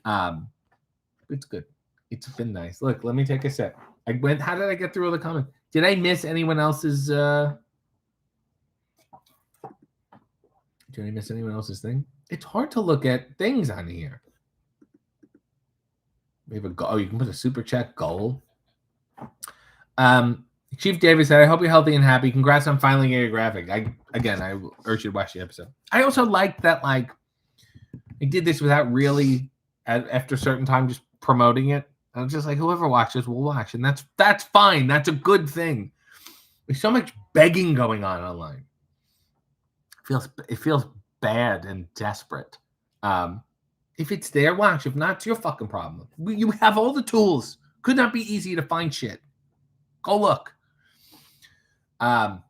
It's good. It's been nice. Look, let me take a sip. How did I get through all the comments? Did I miss anyone else's thing? It's hard to look at things on here. We have a goal. Oh, you can put a super chat goal. Chief Davis said, I hope you're healthy and happy. Congrats on finally getting a graphic. I urge you to watch the episode. I also like that, I did this without really, after a certain time, just promoting it. I was just like, whoever watches will watch. And that's fine. That's a good thing. There's so much begging going on online. It feels bad and desperate. If it's there, watch. If not, it's your fucking problem. You have all the tools. Could not be easy to find shit. Go look. Nell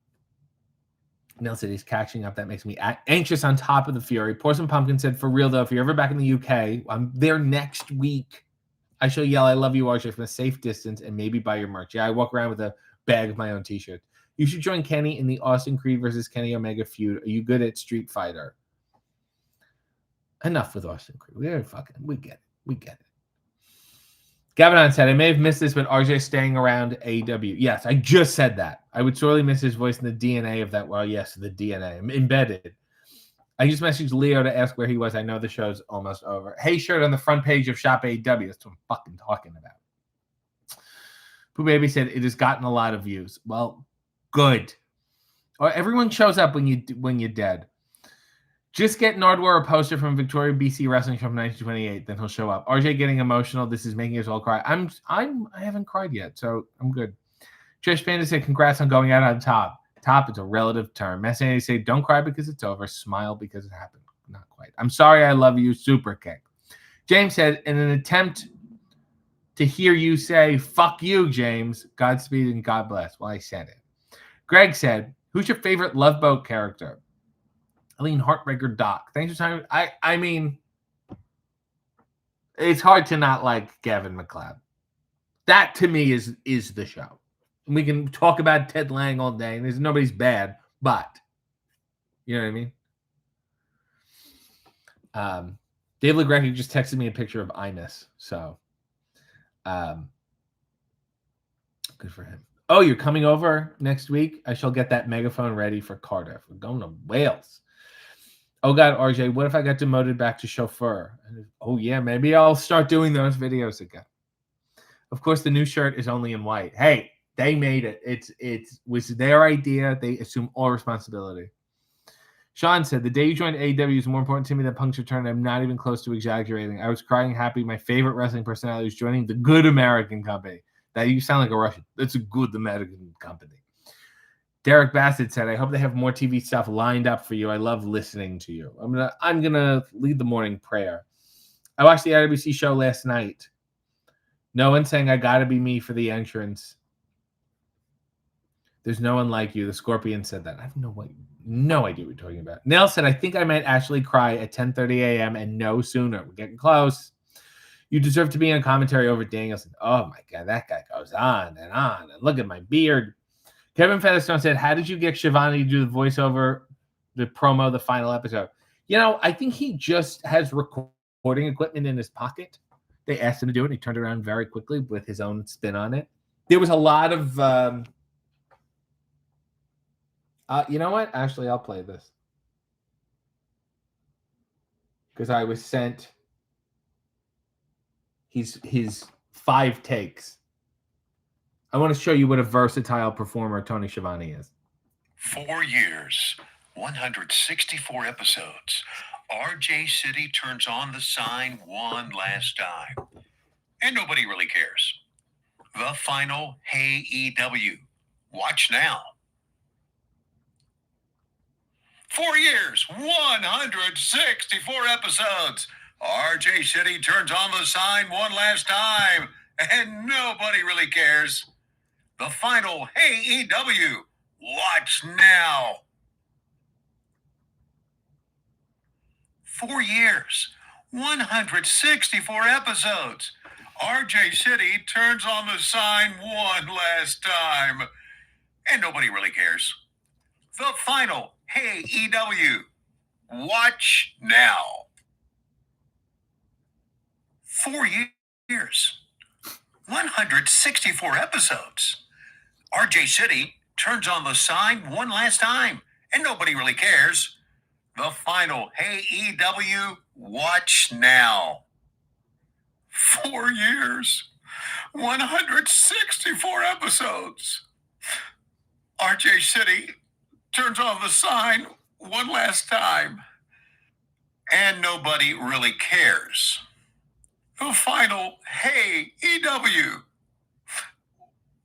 said he's catching up. That makes me anxious on top of the fury. Pour Some Pumpkin said, for real, though, if you're ever back in the UK, I'm there next week. I shall yell, I love you, RJ, from a safe distance and maybe buy your merch. Yeah, I walk around with a bag of my own t-shirt. You should join Kenny in the Austin Creed versus Kenny Omega feud. Are you good at Street Fighter? Enough with Austin Creed. We get it. Gavin said, I may have missed this, but RJ staying around AEW. Yes, I just said that. I would sorely miss his voice in the DNA of that. Well, yes, the DNA. I'm embedded. I just messaged Leo to ask where he was. I know the show's almost over. Hey, shirt on the front page of Shop AEW. That's what I'm fucking talking about. Pooh Baby said, it has gotten a lot of views. Well, good. Or everyone shows up when you're dead. Just get Nardwar a poster from Victoria BC Wrestling from 1928, then he'll show up. RJ getting emotional. This is making us all cry. I haven't cried yet, so I'm good. Trish Panda said, congrats on going out on top. Top is a relative term. Messina say, don't cry because it's over. Smile because it happened. Not quite. I'm sorry, I love you. Super kick. James said, in an attempt to hear you say, fuck you, James. Godspeed and God bless. Well, I said it. Greg said, who's your favorite Love Boat character? Aline Heartbreaker Doc. Thanks for time. I mean, it's hard to not like Gavin McLeod. That to me is the show. We can talk about Ted Lang all day, and there's nobody's bad, but you know what I mean? Dave LeGrecky just texted me a picture of Imus, so good for him. Oh, you're coming over next week? I shall get that megaphone ready for Cardiff. We're going to Wales. Oh, God, RJ, what if I got demoted back to chauffeur? Oh, yeah, maybe I'll start doing those videos again. Of course, the new shirt is only in white. Hey, they made it. It was their idea. They assume all responsibility. Sean said, the day you joined AEW is more important to me than Punk's return. I'm not even close to exaggerating. I was crying happy. My favorite wrestling personality was joining the Good American Company. That you sound like a Russian. That's a good American company. Derek Bassett said, I hope they have more TV stuff lined up for you. I love listening to you. I'm gonna lead the morning prayer. I watched the IWC show last night. No one saying I gotta be me for the entrance. There's no one like you. The Scorpion said that. I have no idea what you're talking about. Nell said, I think I might actually cry at 10:30 a.m. and no sooner. We're getting close. You deserve to be on commentary over Danielson. Oh my God, that guy goes on and on. And look at my beard. Kevin Featherstone said, how did you get Shivani to do the voiceover, the promo, the final episode? You know, I think he just has recording equipment in his pocket. They asked him to do it, and he turned around very quickly with his own spin on it. There was a lot of... you know what? Actually, I'll play this. Because I was sent his 5 takes. I want to show you what a versatile performer Tony Schiavone is. 4 years, 164 episodes. RJ City turns on the sign one last time. And nobody really cares. The final Hey EW. Watch now. 4 years, 164 episodes. RJ City turns on the sign one last time. And nobody really cares. The final Hey EW. Watch now. 4 years, 164 episodes. RJ City turns on the sign one last time. And nobody really cares. The final Hey EW. Watch now. 4 years, 164 episodes. RJ City turns on the sign one last time, and nobody really cares. The final Hey EW. Watch now. 4 years, 164 episodes. RJ City turns on the sign one last time, and nobody really cares. The final Hey EW.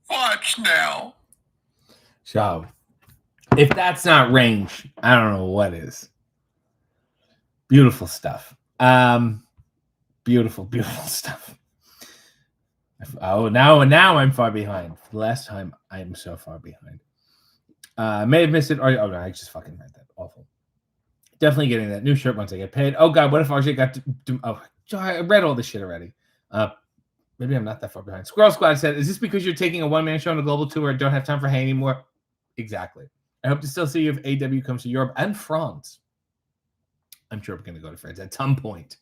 Watch now. So, if that's not range, I don't know what is. Beautiful stuff. Beautiful stuff. Oh, now I'm far behind. The last time I am so far behind. May have missed it. Oh no, I just fucking read that. Awful. Definitely getting that new shirt once I get paid. Oh God, what if RJ got to oh, I read all this shit already. Maybe I'm not that far behind. Squirrel Squad said, is this because you're taking a one-man show on a global tour and don't have time for Hey anymore? Exactly. I hope to still see you if AW comes to Europe and France. I'm sure we're going to go to France at some point.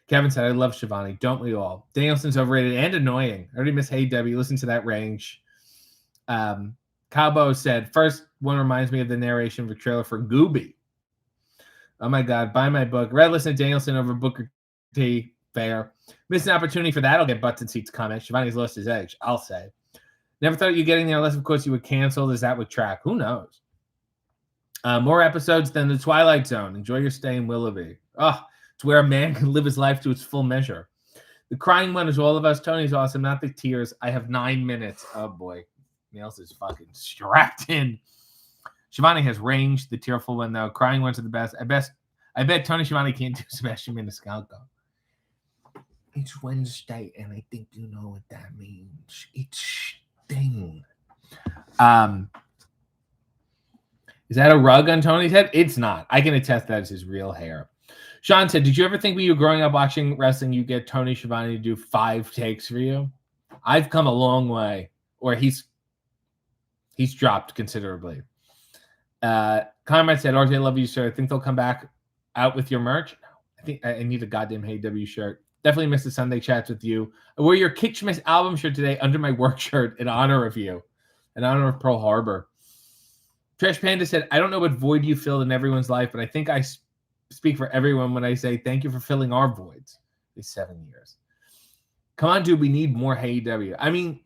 Kevin said, I love Shivani. Don't we all? Danielson's overrated and annoying. I already miss Hey W. Listen to that range. Cabo said, first one reminds me of the narration of a trailer for Gooby. Oh my God, buy my book. Red listen to Danielson over Booker T. Fair. Missed an opportunity for that. I'll get butts and seats comment. Shivani's lost his edge, I'll say. Never thought you getting there unless, of course, you would cancel. Is that with track? Who knows? More episodes than The Twilight Zone. Enjoy your stay in Willoughby. Oh, it's where a man can live his life to its full measure. The crying one is all of us. Tony's awesome, not the tears. I have 9 minutes. Oh, boy. Nails is fucking strapped in. Shivani has range. The tearful one, though. Crying ones are the best. I bet Tony Shivani can't do Sebastian Maniscalco. It's Wednesday, and I think you know what that means. It's Sting. Is that a rug on Tony's head? It's not. I can attest that is his real hair. Sean said, did you ever think when you were growing up watching wrestling, you get Tony Schiavone to do 5 takes for you? I've come a long way. Or he's dropped considerably. Conrad said, RJ, love you, sir. I think they'll come back out with your merch. No, I think I need a goddamn Hey W shirt. Definitely miss the Sunday chats with you. I wore your Kitschmiss album shirt today under my work shirt in honor of you. In honor of Pearl Harbor. Trash Panda said, I don't know what void you filled in everyone's life, but I think I speak for everyone when I say thank you for filling our voids these 7 years. Come on, dude. We need more Hey W. I mean,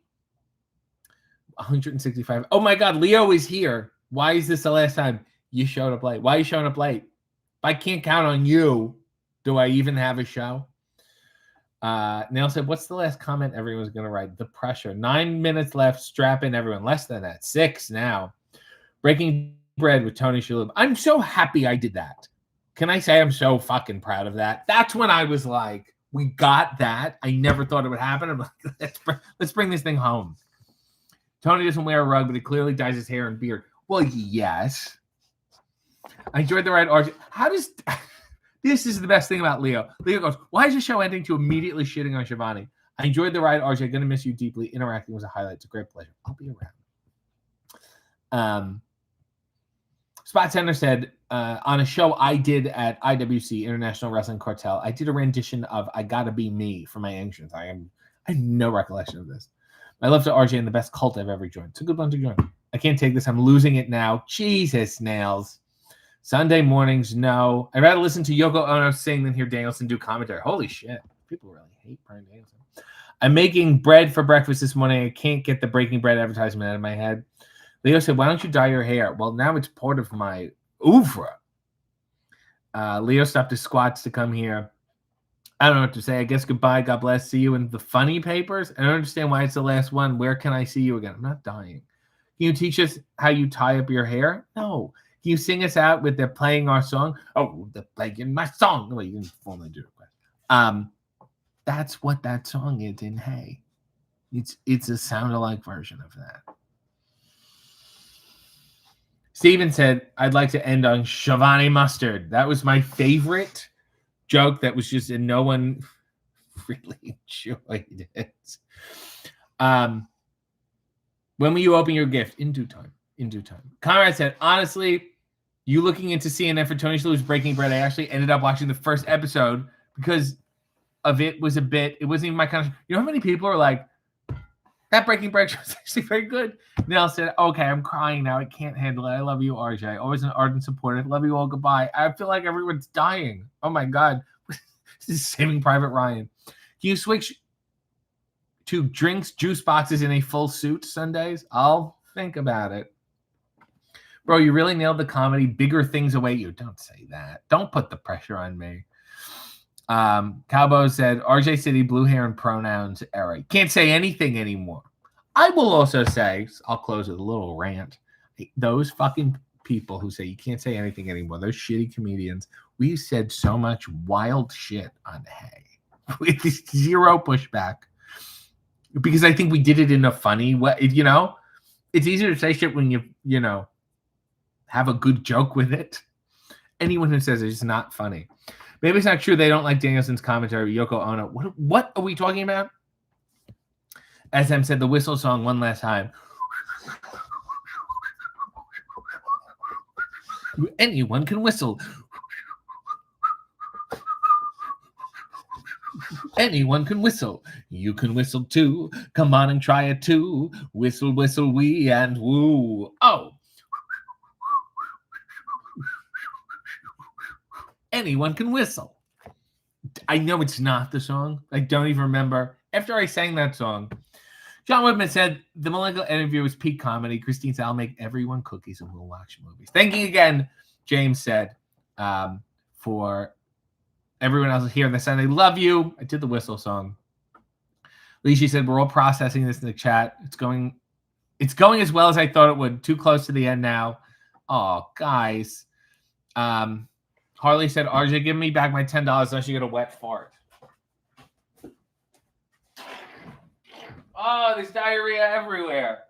165. Oh, my God. Leo is here. Why is this the last time you showed up late? Why are you showing up late? If I can't count on you, do I even have a show? Nail said, what's the last comment everyone's going to write? The pressure. 9 minutes left. Strap in, everyone. Less than that. 6 now. Breaking bread with Tony Shalhoub. I'm so happy I did that. Can I say I'm so fucking proud of that? That's when I was like, we got that. I never thought it would happen. I'm like, let's bring this thing home. Tony doesn't wear a rug, but he clearly dyes his hair and beard. Well, yes. I enjoyed the ride. RJ. How does... This is the best thing about Leo. Leo goes, why is the show ending to immediately shitting on Shivani? I enjoyed the ride, RJ. Going to miss you deeply. Interacting was a highlight. It's a great pleasure. I'll be around. Spot Center said, on a show I did at IWC, International Wrestling Cartel, I did a rendition of I Gotta Be Me for my ancients. I have no recollection of this. My love to RJ and the best cult I've ever joined. It's a good one to join. I can't take this. I'm losing it now. Jesus, Nails. Sunday mornings, no. I'd rather listen to Yoko Ono sing than hear Danielson do commentary. Holy shit. People really hate Brian Danielson. I'm making bread for breakfast this morning. I can't get the Breaking Bread advertisement out of my head. Leo said, why don't you dye your hair? Well, now it's part of my oeuvre. Leo stopped his squats to come here. I don't know what to say. I guess goodbye. God bless. See you in the funny papers. I don't understand why it's the last one. Where can I see you again? I'm not dying. Can you teach us how you tie up your hair? No. Can you sing us out with the playing our song? Oh, the playing my song. No, you didn't formally do it. That's what that song is in Hey. It's a sound-alike version of that. Steven said, I'd like to end on Shivani Mustard. That was my favorite joke that was just, and no one really enjoyed it. When will you open your gift? In due time. In due time. Conrad said, honestly, you looking into CNN for Tony Shalhoub's Breaking Bread, I actually ended up watching the first episode because of it was a bit, it wasn't even my kind of, you know how many people are like, that Breaking Bread show is actually very good. Nell said, okay, I'm crying now. I can't handle it. I love you, RJ. Always an ardent supporter. Love you all. Goodbye. I feel like everyone's dying. Oh my God. This is Saving Private Ryan. Can you switch to drinks, juice boxes in a full suit Sundays? I'll think about it. Bro, you really nailed the comedy. Bigger things await you. Don't say that. Don't put the pressure on me. Calbo said, RJ City, blue hair and pronouns era. Can't say anything anymore. I will also say, I'll close with a little rant. Those fucking people who say you can't say anything anymore, those shitty comedians, we said so much wild shit on Hey. With zero pushback. Because I think we did it in a funny way. You know, it's easier to say shit when you know, have a good joke with it. Anyone who says it's not funny. Maybe it's not true they don't like Danielson's commentary. Yoko Ono. What are we talking about? SM said the whistle song one last time. Anyone can whistle. Anyone can whistle. You can whistle too. Come on and try it too. Whistle, whistle, wee and woo. Oh. Anyone can whistle. I know it's not the song. I don't even remember. After I sang that song, John Woodman said, the Molecular interview is peak comedy. Christine said, I'll make everyone cookies and we'll watch movies. Thank you again, James said, for everyone else here on the Sunday. Love you. I did the whistle song. Lishi said, we're all processing this in the chat. It's going as well as I thought it would. Too close to the end now. Oh, guys. Harley said, RJ, give me back my $10 unless you get a wet fart. Oh, there's diarrhea everywhere.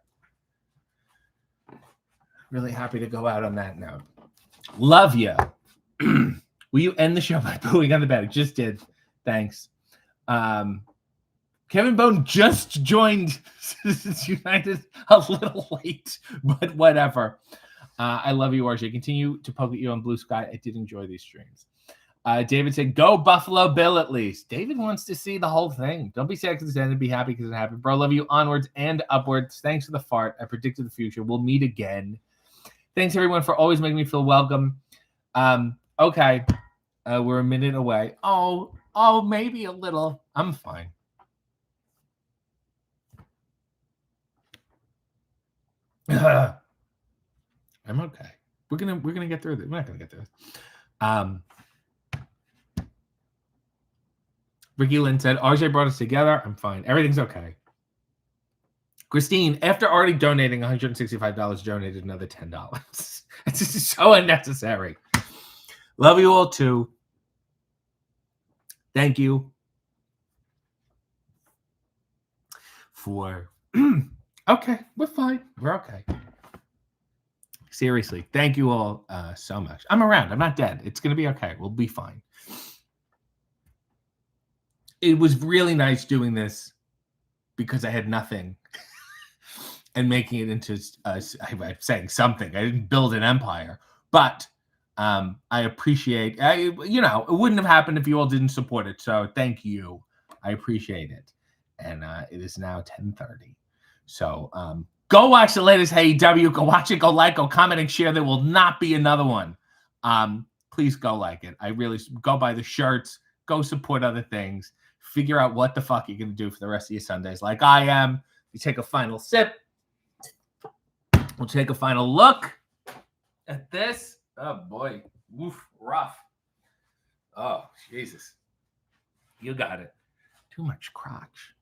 Really happy to go out on that note. Love you. Will you end the show by pooing on the bed? I just did. Thanks. Kevin Bone just joined Citizens United a little late, but whatever. I love you, RJ. Continue to poke at you on Blue Sky. I did enjoy these streams. David said, go Buffalo Bill at least. David wants to see the whole thing. Don't be sad because it ended. Be happy because it happened. Bro, love you onwards and upwards. Thanks for the fart. I predicted the future. We'll meet again. Thanks, everyone, for always making me feel welcome. Okay. We're a minute away. Oh, maybe a little. I'm fine. I'm okay. We're gonna get through this. We're not gonna get through this. Ricky Lynn said, RJ brought us together. I'm fine. Everything's okay. Christine, after already donating $165, donated another $10. It's just so unnecessary. Love you all too. Thank you for okay, we're fine. We're okay. Seriously, thank you all so much. I'm around. I'm not dead. It's gonna be okay. We'll be fine. It was really nice doing this because I had nothing and making it into I'm saying something. I didn't build an empire, but I appreciate. It wouldn't have happened if you all didn't support it. So thank you. I appreciate it. And it is now 10:30. So go watch the latest AEW. Go watch it. Go like. Go comment and share. There will not be another one. Please go like it. I really go buy the shirts. Go support other things. Figure out what the fuck you're going to do for the rest of your Sundays like I am. You take a final sip. We'll take a final look at this. Oh, boy. Oof, rough. Oh, Jesus. You got it. Too much crotch.